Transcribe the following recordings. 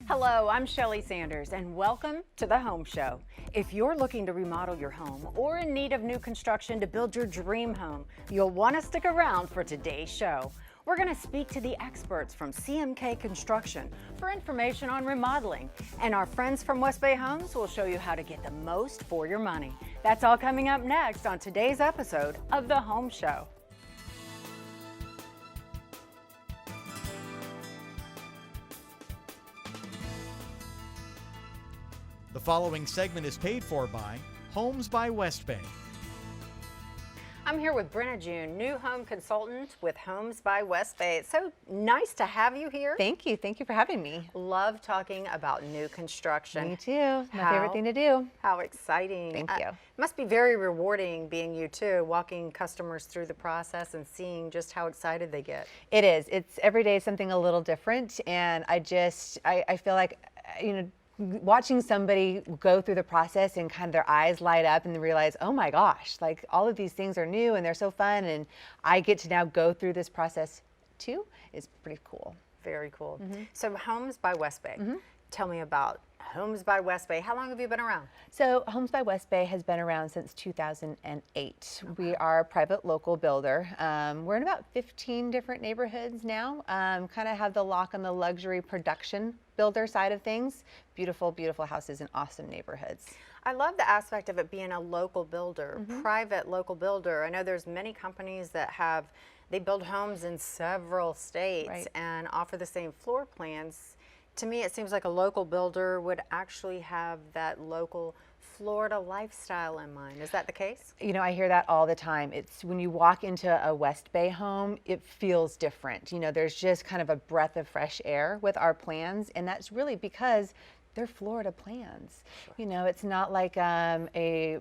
Hello, I'm Shelley Sanders, and welcome to The Home Show. If you're looking to remodel your home or in need of new construction to build your dream home, you'll want to stick around for today's show. We're going to speak to the experts from CMK Construction for information on remodeling, and our friends from West Bay Homes will show you how to get the most for your money. That's all coming up next on today's episode of The Home Show. The following segment is paid for by Homes by West Bay. I'm here with Brenna June, new home consultant with Homes by West Bay. It's so nice to have you here. Thank you. Thank you for having me. Love talking about new construction. Me too. It's my favorite thing to do. How exciting. Thank you. It must be very rewarding being you too, walking customers through the process and seeing just how excited they get. It is. It's every day something a little different, and I feel like, watching somebody go through the process and kind of their eyes light up and they realize, oh my gosh, like all of these things are new and they're so fun, and I get to now go through this process too, is pretty cool. Very cool. So Homes by West Bay. Tell me about Homes by West Bay. How long have you been around? So Homes by West Bay has been around since 2008. We are a private local builder. We're in about 15 different neighborhoods now. Kind of have the lock on the luxury production builder side of things. Beautiful, beautiful houses in awesome neighborhoods. I love the aspect of it being a local builder, private local builder. I know there's many companies that they build homes in several states and offer the same floor plans. To me, it seems like a local builder would actually have that local Florida lifestyle in mind. Is that the case? I hear that all the time. It's when you walk into a West Bay home, it feels different. There's just kind of a breath of fresh air with our plans, and that's really because they're Florida plans. Sure. It's not like a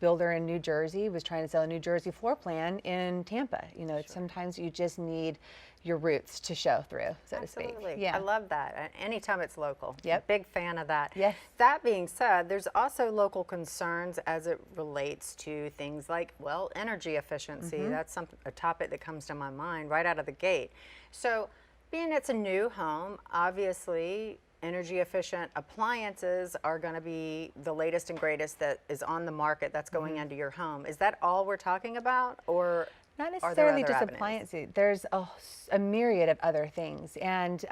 builder in New Jersey was trying to sell a New Jersey floor plan in Tampa. Sure. Sometimes you just need your roots to show through, so Absolutely. to speak. Yeah. I love that. Anytime it's local. Yep. Big fan of that. Yes. That being said, there's also local concerns as it relates to things like, energy efficiency. That's a topic that comes to my mind right out of the gate. So, being it's a new home, obviously energy efficient appliances are going to be the latest and greatest that is on the market that's going into your home. Is that all we're talking about, or not are there necessarily other just avenues? appliances. There's a myriad of other things. And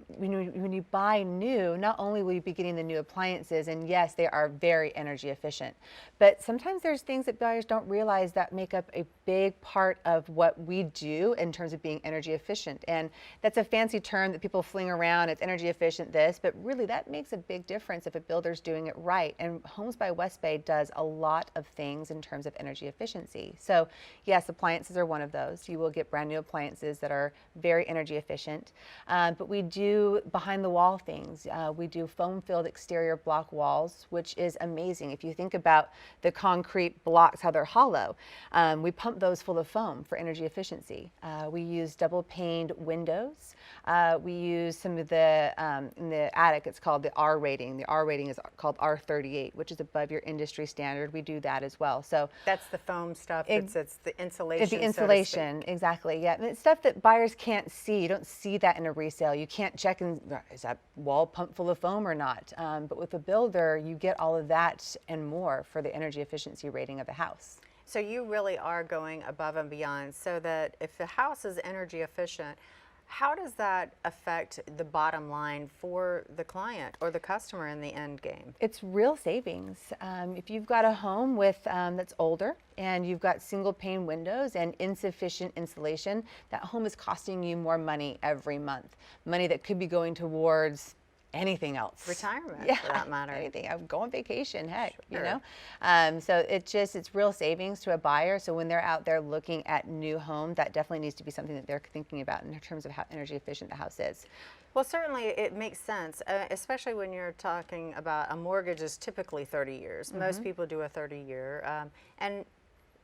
when you buy new, not only will you be getting the new appliances, and yes, they are very energy efficient, but sometimes there's things that buyers don't realize that make up a big part of what we do in terms of being energy efficient. And that's a fancy term that people fling around. It's energy efficient this, but really that makes a big difference if a builder's doing it right. And Homes by West Bay does a lot of things in terms of energy efficiency. So yes, appliances are one of those. You will get brand new appliances that are very energy efficient, but we do behind the wall things. We do foam filled exterior block walls, which is amazing. If you think about the concrete blocks, how they're hollow, we pump those full of foam for energy efficiency. We use double paned windows. We use some of the, in the attic, it's called the R rating. The R rating is called R38, which is above your industry standard. We do that as well. So that's the foam stuff. It's the insulation. It's the insulation, exactly. Yeah, and it's stuff that buyers can't see. You don't see that in a resale. You can't check and is that wall pumped full of foam or not. But with a builder, you get all of that and more for the energy efficiency rating of the house. So you really are going above and beyond, so that if the house is energy efficient, how does that affect the bottom line for the client or the customer in the end game? It's real savings. If you've got a home with that's older and you've got single pane windows and insufficient insulation, that home is costing you more money every month. Money that could be going towards anything else. Retirement, yeah, for that matter. Anything. I would go on vacation, heck, Sure. So it's real savings to a buyer. So when they're out there looking at new homes, that definitely needs to be something that they're thinking about in terms of how energy efficient the house is. Well, certainly it makes sense, especially when you're talking about a mortgage is typically 30 years. Most people do a 30-year. And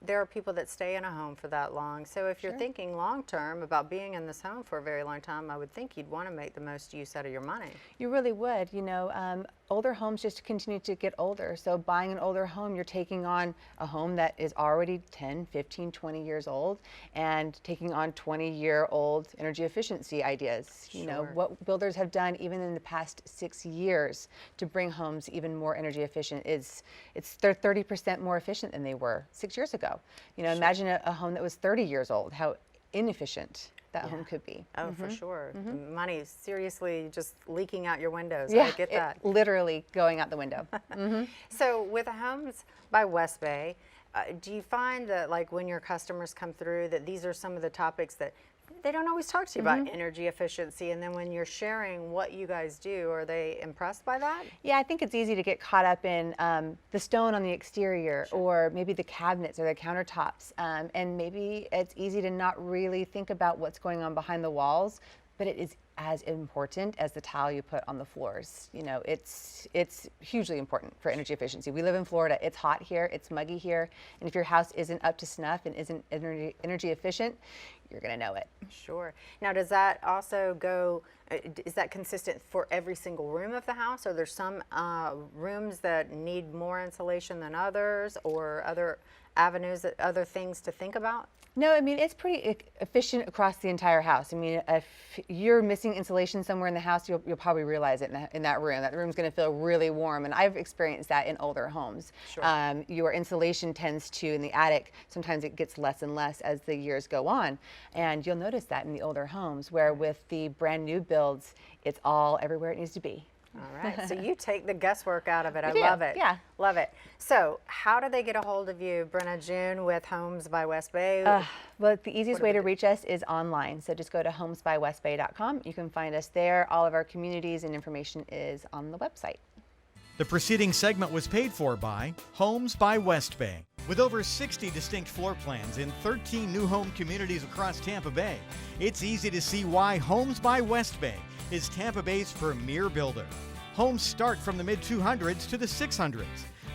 there are people that stay in a home for that long. So if you're thinking long-term about being in this home for a very long time, I would think you'd want to make the most use out of your money. You really would. You know, older homes just continue to get older. So buying an older home, you're taking on a home that is already 10, 15, 20 years old and taking on 20-year-old energy efficiency ideas. You know, what builders have done even in the past 6 years to bring homes even more energy efficient is they're 30% more efficient than they were 6 years ago. You know, imagine a home that was 30 years old, how inefficient that home could be. Oh, for sure. The money is seriously just leaking out your windows. Yeah, I get that. Literally going out the window. So with Homes by West Bay, do you find that like when your customers come through that these are some of the topics that they don't always talk to you about energy efficiency, and then when you're sharing what you guys do, are they impressed by that? Yeah, I think it's easy to get caught up in the stone on the exterior or maybe the cabinets or the countertops, and maybe it's easy to not really think about what's going on behind the walls, but it is as important as the tile you put on the floors. You know, it's hugely important for energy efficiency. We live in Florida. It's hot here, it's muggy here, and if your house isn't up to snuff and isn't energy efficient, you're going to know it. Sure. Now, does that also go, is that consistent for every single room of the house? Are there some rooms that need more insulation than others, or other avenues, other things to think about? No, I mean, it's pretty efficient across the entire house. I mean, if you're missing insulation somewhere in the house, you'll probably realize it in that room. That room's going to feel really warm, and I've experienced that in older homes. Sure. Your insulation tends to, in the attic, sometimes it gets less and less as the years go on, and you'll notice that in the older homes, where with the brand new builds, it's all everywhere it needs to be. All right, so you take the guesswork out of it. I do, love it. yeah. Love it. So how do they get a hold of you, Brenna June, with Homes by West Bay? Well, the easiest way to reach us is online. So just go to homesbywestbay.com. You can find us there. All of our communities and information is on the website. The preceding segment was paid for by Homes by West Bay. With over 60 distinct floor plans in 13 new home communities across Tampa Bay, it's easy to see why Homes by West Bay is Tampa Bay's premier builder. Homes start from the mid-200s to the 600s,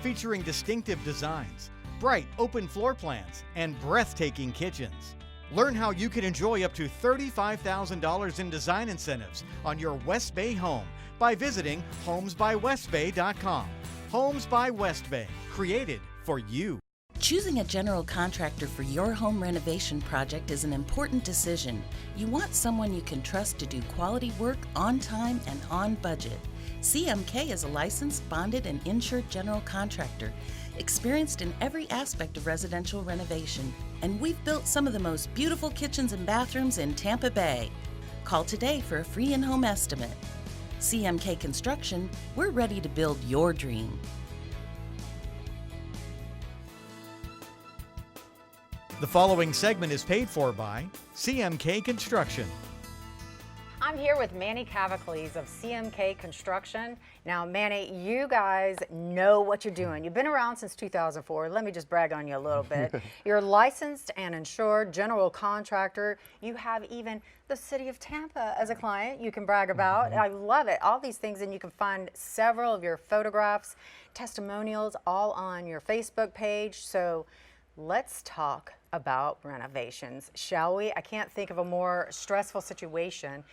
featuring distinctive designs, bright open floor plans, and breathtaking kitchens. Learn how you can enjoy up to $35,000 in design incentives on your West Bay home by visiting homesbywestbay.com. Homes by West Bay, created for you. Choosing a general contractor for your home renovation project is an important decision. You want someone you can trust to do quality work on time and on budget. CMK is a licensed, bonded, and insured general contractor, experienced in every aspect of residential renovation. And we've built some of the most beautiful kitchens and bathrooms in Tampa Bay. Call today for a free in-home estimate. CMK Construction, we're ready to build your dream. The following segment is paid for by CMK Construction. I'm here with Manny Kavouklis of CMK Construction. Now, Manny, you guys know what you're doing. You've been around since 2004. Let me just brag on you a little bit. You're licensed and insured general contractor. You have even the city of Tampa as a client you can brag about. I love it. All these things, and you can find several of your photographs, testimonials, all on your Facebook page. So let's talk about renovations, shall we? I can't think of a more stressful situation.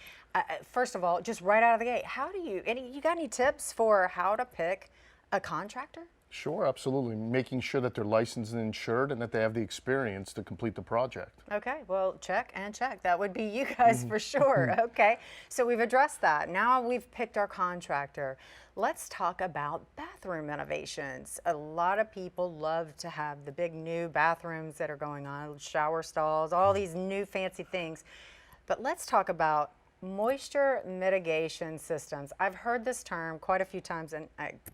First of all, just right out of the gate, you got any tips for how to pick a contractor? Sure, absolutely. Making sure that they're licensed and insured and that they have the experience to complete the project. Okay, well, check and check. That would be you guys for sure. Okay, so we've addressed that. Now we've picked our contractor. Let's talk about bathroom renovations. A lot of people love to have the big new bathrooms that are going on, shower stalls, all these new fancy things. But let's talk about moisture mitigation systems. I've heard this term quite a few times, and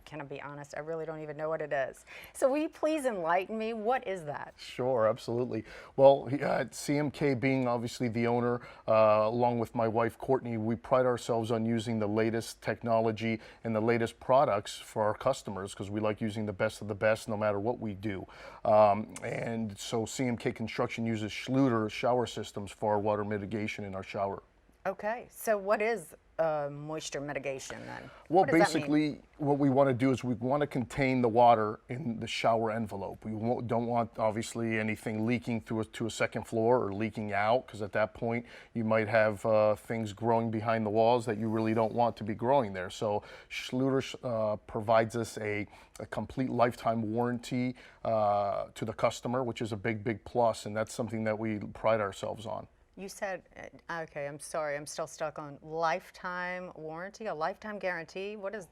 can I be honest, I really don't even know what it is. So will you please enlighten me? What is that? Sure, absolutely. Well, at CMK, being obviously the owner, along with my wife Courtney, we pride ourselves on using the latest technology and the latest products for our customers, because we like using the best of the best no matter what we do. And so CMK Construction uses Schluter shower systems for our water mitigation in our shower. Okay, so what is moisture mitigation then? Well, What does that mean? basically, what we want to do is we want to contain the water in the shower envelope. We don't want, obviously, anything leaking to a second floor or leaking out, because at that point, you might have things growing behind the walls that you really don't want to be growing there. So Schluter provides us a complete lifetime warranty to the customer, which is a big, big plus, and that's something that we pride ourselves on. You said, okay, I'm sorry, I'm still stuck on lifetime warranty, a lifetime guarantee. What does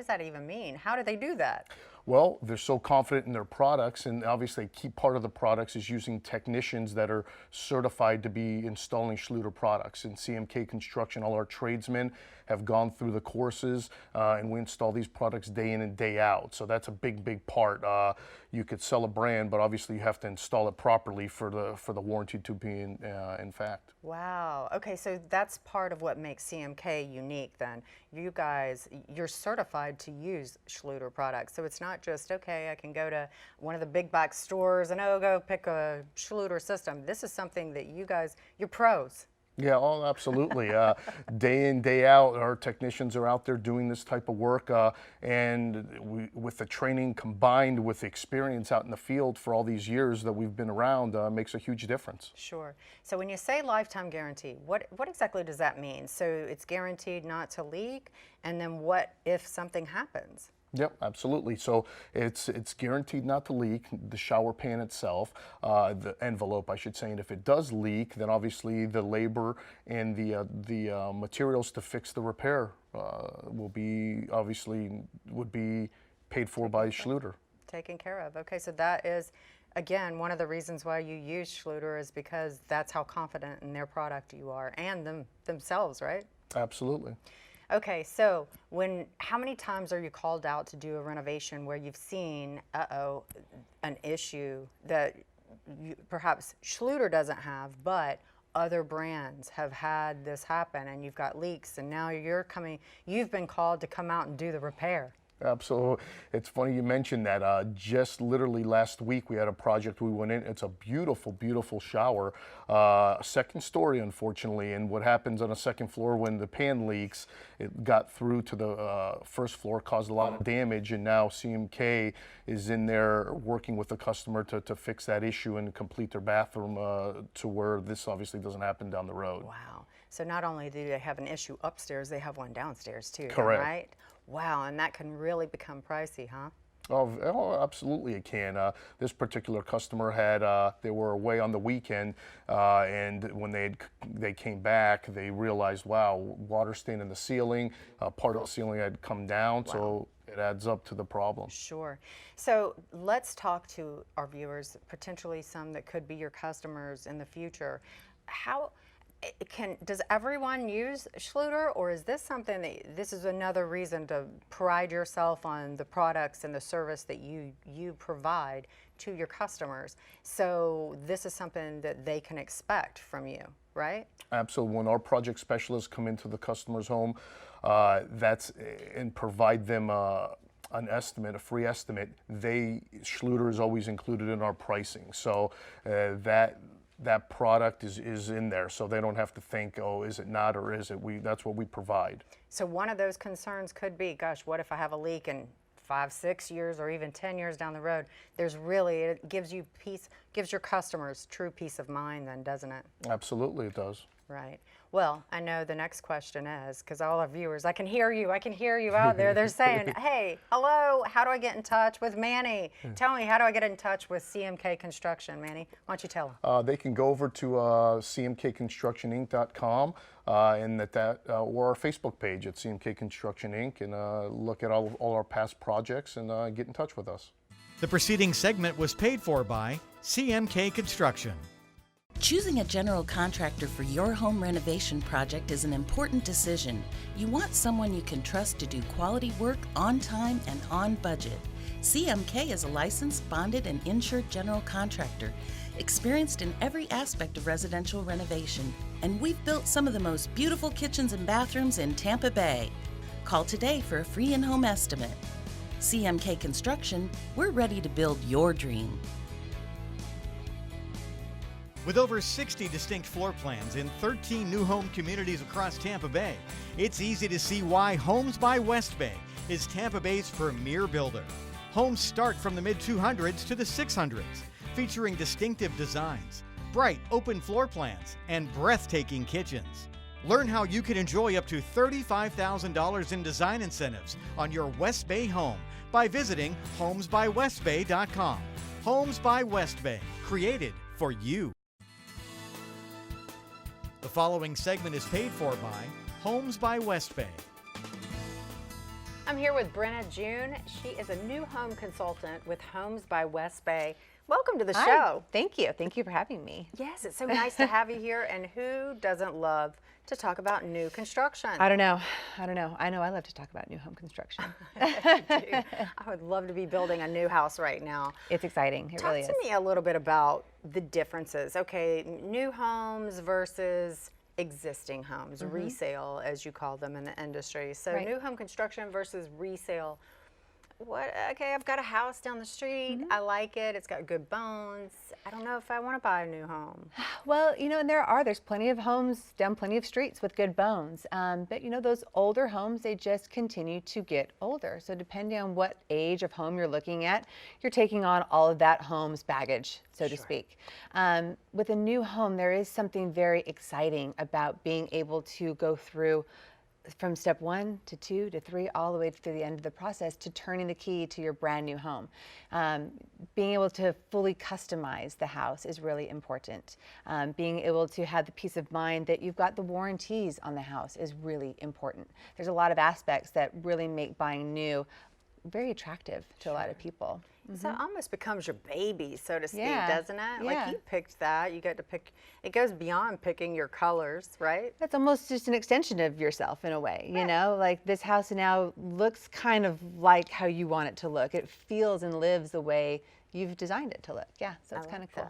that even mean? How do they do that? Well, they're so confident in their products, and obviously a key part of the products is using technicians that are certified to be installing Schluter products. In CMK Construction, all our tradesmen have gone through the courses, and we install these products day in and day out. So that's a big, big part. You could sell a brand, but obviously you have to install it properly for the warranty to be in fact. Wow. Okay, so that's part of what makes CMK unique then. You guys, you're certified to use Schluter products. So it's not just, okay, I can go to one of the big box stores and go pick a Schluter system. This is something that you guys, you're pros. Yeah, oh, absolutely. Day in, day out, our technicians are out there doing this type of work, and with the training combined with the experience out in the field for all these years that we've been around, makes a huge difference. Sure. So when you say lifetime guarantee, what exactly does that mean? So it's guaranteed not to leak, and then what if something happens? Yep, absolutely. So it's guaranteed not to leak, the shower pan itself, the envelope, I should say. And if it does leak, then obviously the labor and the materials to fix the repair would be paid for by Schluter. Taken care of. Okay, so that is, again, one of the reasons why you use Schluter is because that's how confident in their product you are, and themselves, right? Absolutely. Okay, so how many times are you called out to do a renovation where you've seen, an issue that perhaps Schluter doesn't have, but other brands have had this happen, and you've got leaks, and now you've been called to come out and do the repair? Absolutely. It's funny you mentioned that. Just literally last week we had a project we went in. It's a beautiful, beautiful shower. Second story, unfortunately. And what happens on a second floor when the pan leaks, it got through to the first floor, caused a lot of damage. And now CMK is in there working with the customer to fix that issue and complete their bathroom to where this obviously doesn't happen down the road. Wow. So not only do they have an issue upstairs, they have one downstairs too, Correct. right? Wow, and that can really become pricey, huh? Oh, absolutely it can. This particular customer had, they were away on the weekend, and when they came back, they realized, wow, water stain in the ceiling, part of the ceiling had come down, wow. So it adds up to the problem. Sure. So let's talk to our viewers, potentially some that could be your customers in the future. Does everyone use Schluter, or is this something that this is another reason to pride yourself on the products and the service that you provide to your customers? So this is something that they can expect from you, right? Absolutely. When our project specialists come into the customer's home, and provide them an estimate, a free estimate, Schluter is always included in our pricing. So that product is in there, so they don't have to think, oh, is it not, or is it? That's what we provide. So one of those concerns could be, gosh, what if I have a leak in 5, 6 years, or even 10 years down the road? It gives you peace, gives your customers true peace of mind then, doesn't it? Absolutely, it does. Right. Well, I know the next question is, because all our viewers, I can hear you out there. They're saying, hey, hello, how do I get in touch with Manny? Tell me, how do I get in touch with CMK Construction, Manny? Why don't you tell them? They can go over to cmkconstructioninc.com and or our Facebook page at CMK Construction Inc. and look at all our past projects and get in touch with us. The preceding segment was paid for by CMK Construction. Choosing a general contractor for your home renovation project is an important decision. You want someone you can trust to do quality work on time and on budget. CMK is a licensed, bonded, and insured general contractor, experienced in every aspect of residential renovation. And we've built some of the most beautiful kitchens and bathrooms in Tampa Bay. Call today for a free in-home estimate. CMK Construction, we're ready to build your dream. With over 60 distinct floor plans in 13 new home communities across Tampa Bay, it's easy to see why Homes by West Bay is Tampa Bay's premier builder. Homes start from the mid-200s to the 600s, featuring distinctive designs, bright open floor plans, and breathtaking kitchens. Learn how you can enjoy up to $35,000 in design incentives on your West Bay home by visiting homesbywestbay.com. Homes by West Bay, created for you. The following segment is paid for by Homes by West Bay. I'm here with Brenna June. She is a new home consultant with Homes by West Bay. Welcome to the Hi. show. Thank you. Thank you for having me. Yes, it's so nice to have you here. And who doesn't love to talk about new construction? I don't know. I know I love to talk about new home construction. I would love to be building a new house right now. It's exciting. It really is. Talk to me a little bit about the differences. Okay, new homes versus existing homes, resale as you call them in the industry. So Right. new home construction versus resale. Okay, I've got a house down the street. I like it. It's got good bones. I don't know if I want to buy a new home. Well, and there's plenty of homes down plenty of streets with good bones. But those older homes, they just continue to get older. So depending on what age of home you're looking at, you're taking on all of that home's baggage, so to speak. With a new home, there is something very exciting about being able to go through from step 1 to 2 to 3, all the way through the end of the process to turning the key to your brand new home. Being able to fully customize the house is really important. Being able to have the peace of mind that you've got the warranties on the house is really important. There's a lot of aspects that really make buying new very attractive to a lot of people. So it almost becomes your baby, so to speak, Yeah. doesn't it? Yeah. Like you picked that, you get to pick, it goes beyond picking your colors, right? That's almost just an extension of yourself in a way, like this house now looks kind of like how you want it to look. It feels and lives the way you've designed it to look. Yeah, so it's kind of cool.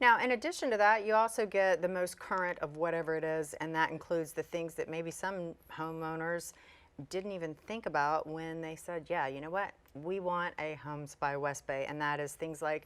Now, in addition to that, you also get the most current of whatever it is, and that includes the things that maybe some homeowners didn't even think about when they said, yeah, you know what, we want a Homes by West Bay, and that is things like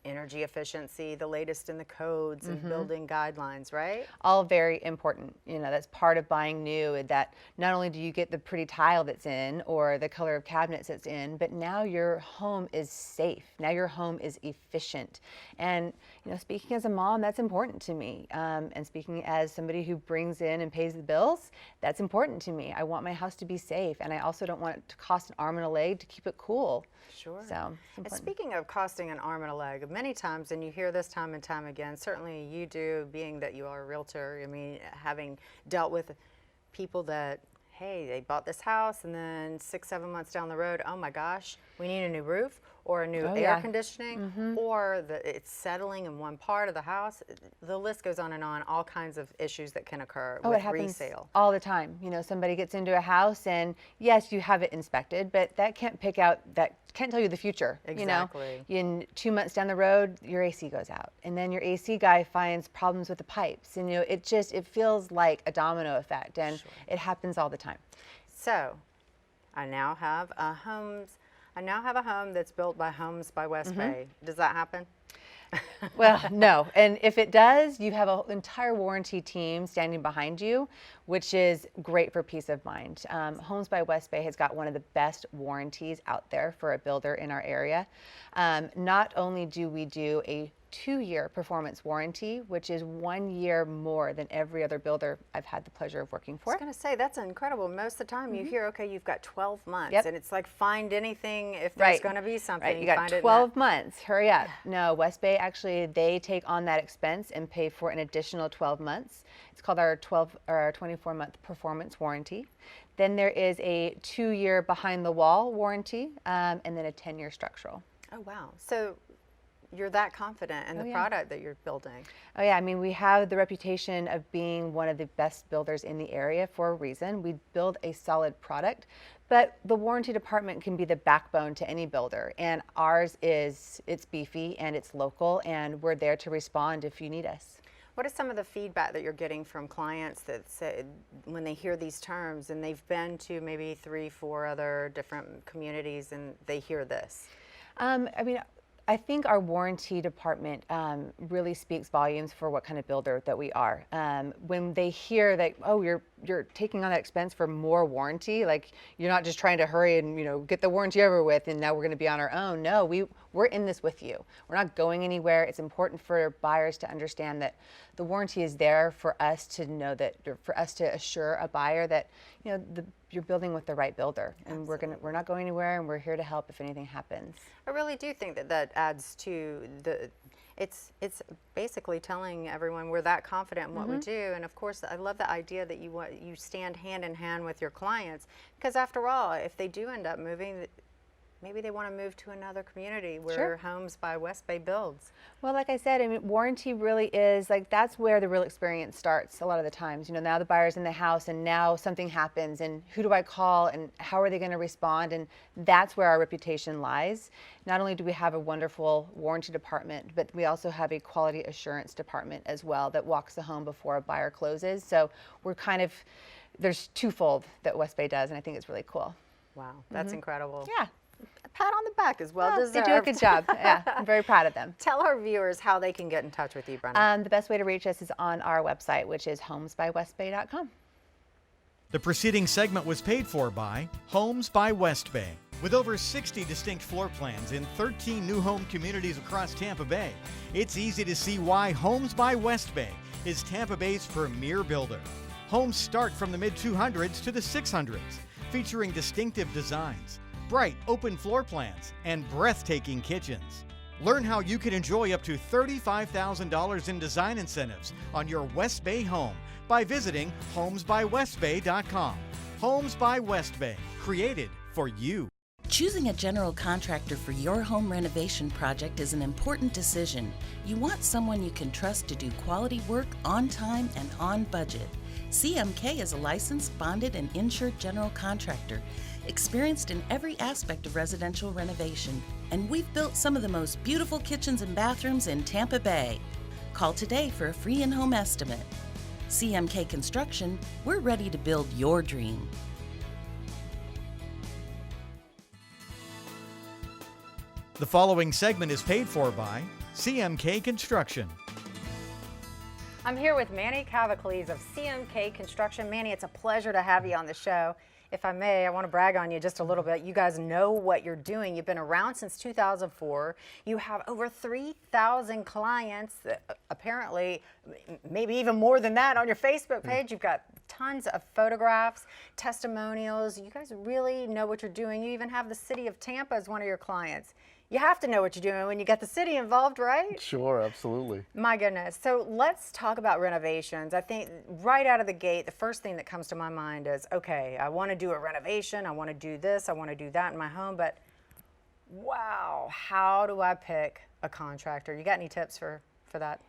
energy efficiency, the latest in the codes and building guidelines, right? All very important. That's part of buying new, that not only do you get the pretty tile that's in or the color of cabinets that's in, but now your home is safe. Now your home is efficient. And, speaking as a mom, that's important to me. And speaking as somebody who brings in and pays the bills, that's important to me. I want my house to be safe, and I also don't want it to cost an arm and a leg to keep it cool. Sure. So, and it's important. speaking of costing an arm and a leg, many times, and you hear this time and time again, certainly you do, being that you are a realtor, I mean, having dealt with people that, hey, they bought this house and then 6-7 months down the road, oh my gosh, we need a new roof or a new air conditioning, or it's settling in one part of the house. The list goes on and on, all kinds of issues that can occur Oh, with it happens resale. all the time. Somebody gets into a house and yes, you have it inspected, but that can't can't tell you the future. Exactly. In 2 months down the road, your AC goes out, and then your AC guy finds problems with the pipes, and it feels like a domino effect, and it happens all the time. So, I now have a home that's built by Homes by West Bay. Does that happen? Well, no. And if it does, you have an entire warranty team standing behind you, which is great for peace of mind. Homes by West Bay has got one of the best warranties out there for a builder in our area. Not only do we do a 2-year performance warranty, which is 1 year more than every other builder I've had the pleasure of working I for. was going to say, that's incredible. Most of the time you hear, okay, you've got 12 months, Yep. and it's like, find anything if there's Right. going to be something. Right, you got find it 12 months, hurry up. No, West Bay, actually, they take on that expense and pay for an additional 12 months. It's called our 24-month performance warranty. Then there is a 2-year behind the wall warranty, and then a 10-year structural. Oh, wow. So you're that confident in the product that you're building. Oh yeah, I mean, we have the reputation of being one of the best builders in the area for a reason. We build a solid product, but the warranty department can be the backbone to any builder, and ours it's beefy and it's local, and we're there to respond if you need us. What is some of the feedback that you're getting from clients that say, when they hear these terms and they've been to maybe 3-4 other different communities and they hear this? I mean, I think our warranty department really speaks volumes for what kind of builder that we are. When they hear that, oh, you're taking on that expense for more warranty, like you're not just trying to hurry and get the warranty over with, and now we're going to be on our own. No, we're in this with you. We're not going anywhere. It's important for buyers to understand that the warranty is there for us to know that, for us to assure a buyer that you're building with the right builder, and we're not going anywhere, and we're here to help if anything happens. I really do think that adds to it's basically telling everyone we're that confident in what we do. And of course, I love the idea that you stand hand in hand with your clients, because after all, if they do end up moving, maybe they want to move to another community where Homes by West Bay builds. Well, like I said, I mean, warranty really is that's where the real experience starts a lot of the times. Now the buyer's in the house and now something happens, and who do I call and how are they going to respond? And that's where our reputation lies. Not only do we have a wonderful warranty department, but we also have a quality assurance department as well that walks the home before a buyer closes. So we're there's twofold that West Bay does, and I think it's really cool. Wow, that's incredible. Yeah. A pat on the back as well. They do a good job. Yeah, I'm very proud of them. Tell our viewers how they can get in touch with you, Brenna. The best way to reach us is on our website, which is homesbywestbay.com. The preceding segment was paid for by Homes by West Bay. With over 60 distinct floor plans in 13 new home communities across Tampa Bay, it's easy to see why Homes by West Bay is Tampa Bay's premier builder. Homes start from the mid-200s to the 600s, featuring distinctive designs, bright open floor plans, and breathtaking kitchens. Learn how you can enjoy up to $35,000 in design incentives on your West Bay home by visiting homesbywestbay.com. Homes by West Bay, created for you. Choosing a general contractor for your home renovation project is an important decision. You want someone you can trust to do quality work on time and on budget. CMK is a licensed, bonded, and insured general contractor, experienced in every aspect of residential renovation. And we've built some of the most beautiful kitchens and bathrooms in Tampa Bay. Call today for a free in-home estimate. CMK Construction, we're ready to build your dream. The following segment is paid for by CMK Construction. I'm here with Manny Kavouklis of CMK Construction. Manny, it's a pleasure to have you on the show. If I may, I want to brag on you just a little bit. You guys know what you're doing. You've been around since 2004. You have over 3,000 clients, apparently maybe even more than that on your Facebook page. You've got tons of photographs, testimonials. You guys really know what you're doing. You even have the city of Tampa as one of your clients. You have to know what you're doing when you get the city involved, right? Sure, absolutely. My goodness. So let's talk about renovations. I think right out of the gate, the first thing that comes to my mind is, okay, I want to do a renovation. I want to do this. I want to do that in my home. But wow, how do I pick a contractor? You got any tips for that?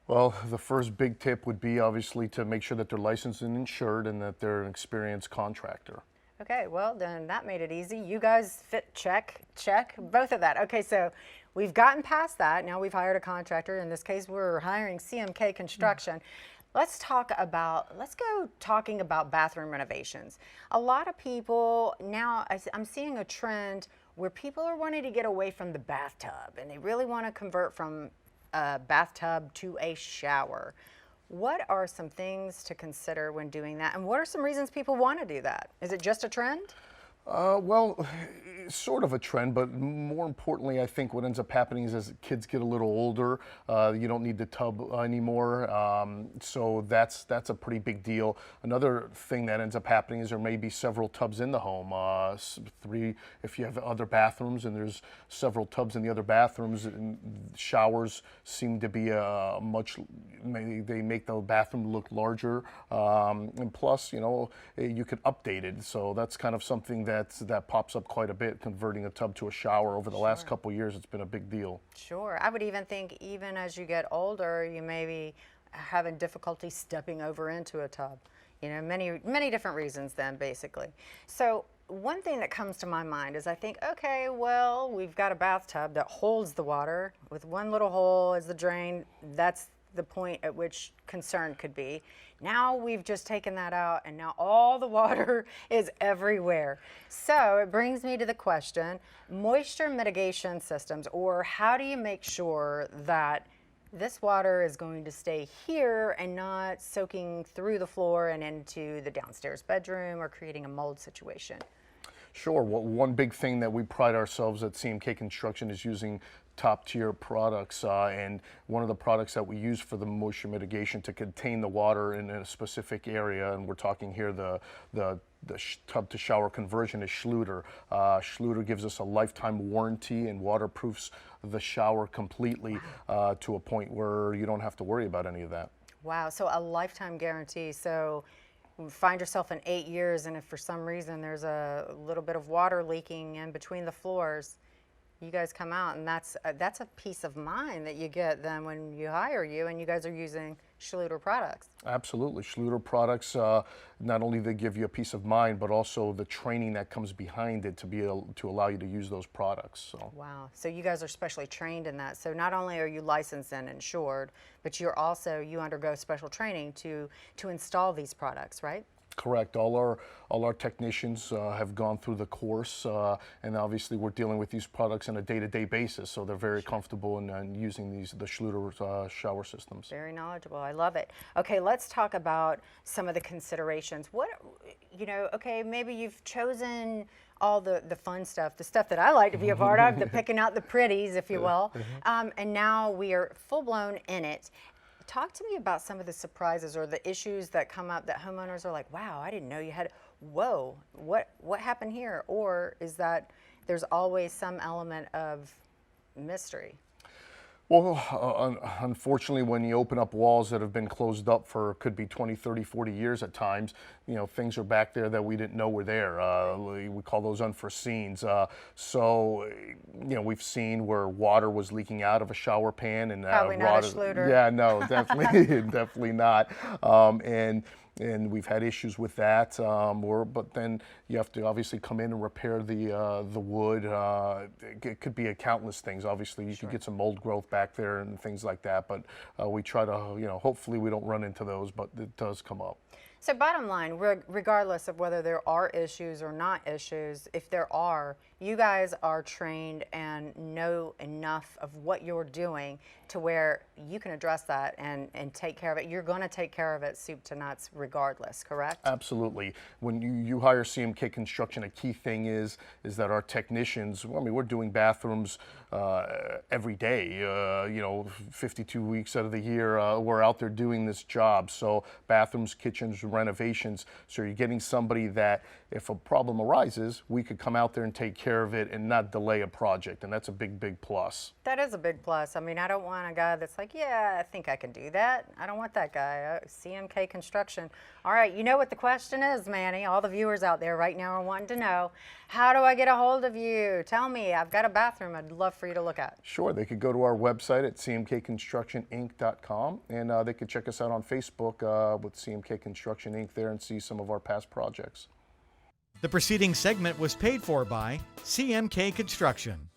Well, the first big tip would be obviously to make sure that they're licensed and insured and that they're an experienced contractor. Okay, well, then that made it easy. You guys fit, check, both of that. Okay, so we've gotten past that. Now we've hired a contractor. In this case, we're hiring CMK Construction. Let's go talking about bathroom renovations. A lot of people now, I'm seeing a trend where people are wanting to get away from the bathtub, and they really want to convert from a bathtub to a shower. What are some things to consider when doing that, and what are some reasons people want to do that? Is it just a trend? Well, sort of a trend, but more importantly, I think what ends up happening is as kids get a little older, you don't need the tub anymore. So that's a pretty big deal. Another thing that ends up happening is there may be several tubs in the home. Three, if you have other bathrooms and there's several tubs in the other bathrooms, and showers seem to be they make the bathroom look larger. And plus, you could update it. So that's kind of something that pops up quite a bit, converting a tub to a shower. Over the last couple of years, it's been a big deal. Sure. I would even think even as you get older, you may be having difficulty stepping over into a tub. Many different reasons then, basically. So one thing that comes to my mind is I think, okay, well, we've got a bathtub that holds the water with one little hole as the drain. That's the point at which concern could be. Now we've just taken that out, and now all the water is everywhere. So it brings me to the question, moisture mitigation systems, or how do you make sure that this water is going to stay here and not soaking through the floor and into the downstairs bedroom or creating a mold situation? Sure. Well, one big thing that we pride ourselves at CMK Construction is using top tier products, and one of the products that we use for the moisture mitigation to contain the water in a specific area, and we're talking here the tub to shower conversion, is Schluter. Schluter gives us a lifetime warranty and waterproofs the shower completely to a point where you don't have to worry about any of that. Wow, so a lifetime guarantee. So you find yourself in 8 years, and if for some reason there's a little bit of water leaking in between the floors, you guys come out, and that's a peace of mind that you get then when you hire you and you guys are using Schluter products. Absolutely. Schluter products, not only they give you a peace of mind, but also the training that comes behind it to be able to allow you to use those products. So. Wow. So you guys are specially trained in that. So not only are you licensed and insured, but you undergo special training to install these products, right? Correct. All our technicians have gone through the course, and obviously we're dealing with these products on a day-to-day basis, so they're very comfortable in using the Schluter shower systems. Very knowledgeable. I love it. Okay, let's talk about some of the considerations. Okay, maybe you've chosen all the fun stuff, the stuff that I like to be a part of, the picking out the pretties, if you will, and now we are full-blown in it. Talk to me about some of the surprises or the issues that come up that homeowners are like, wow, I didn't know you had, whoa, what happened here? Or is that there's always some element of mystery? Well, unfortunately, when you open up walls that have been closed up for could be 20, 30, 40 years at times, things are back there that we didn't know were there. We call those unforeseens. We've seen where water was leaking out of a shower pan and probably not a Schluter. Yeah, no, definitely, definitely not. And we've had issues with that. But then you have to obviously come in and repair the wood. It could be countless things. Obviously, you could get some mold growth back there and things like that. But we try to, hopefully we don't run into those, but it does come up. So bottom line, regardless of whether there are issues or not issues, if there are, you guys are trained and know enough of what you're doing to where you can address that and take care of it. You're going to take care of it soup to nuts regardless, correct? Absolutely. When you hire CMK Construction, a key thing is that our technicians, we're doing bathrooms every day, 52 weeks out of the year, we're out there doing this job. So bathrooms, kitchens, renovations. So you're getting somebody that if a problem arises, we could come out there and take care of it and not delay a project. And that's a big, big plus. That is a big plus. I mean, I don't want a guy that's like, yeah, I think I can do that. I don't want that guy. CMK Construction. All right, you know what the question is, Manny. All the viewers out there right now are wanting to know, how do I get a hold of you? Tell me, I've got a bathroom I'd love for you to look at. Sure, they could go to our website at cmkconstructioninc.com, and they could check us out on Facebook with CMK Construction Inc. there and see some of our past projects. The preceding segment was paid for by CMK Construction.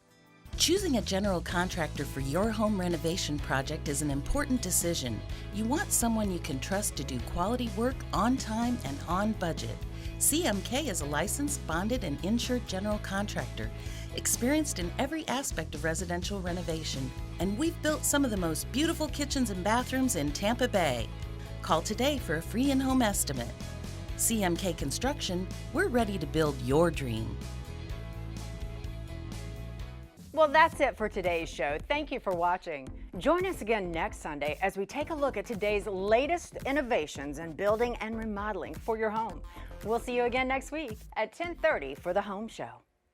Choosing a general contractor for your home renovation project is an important decision. You want someone you can trust to do quality work on time and on budget. CMK is a licensed, bonded, and insured general contractor, experienced in every aspect of residential renovation, and we've built some of the most beautiful kitchens and bathrooms in Tampa Bay. Call today for a free in-home estimate. CMK Construction, we're ready to build your dream. Well, that's it for today's show. Thank you for watching. Join us again next Sunday as we take a look at today's latest innovations in building and remodeling for your home. We'll see you again next week at 10:30 for The Home Show.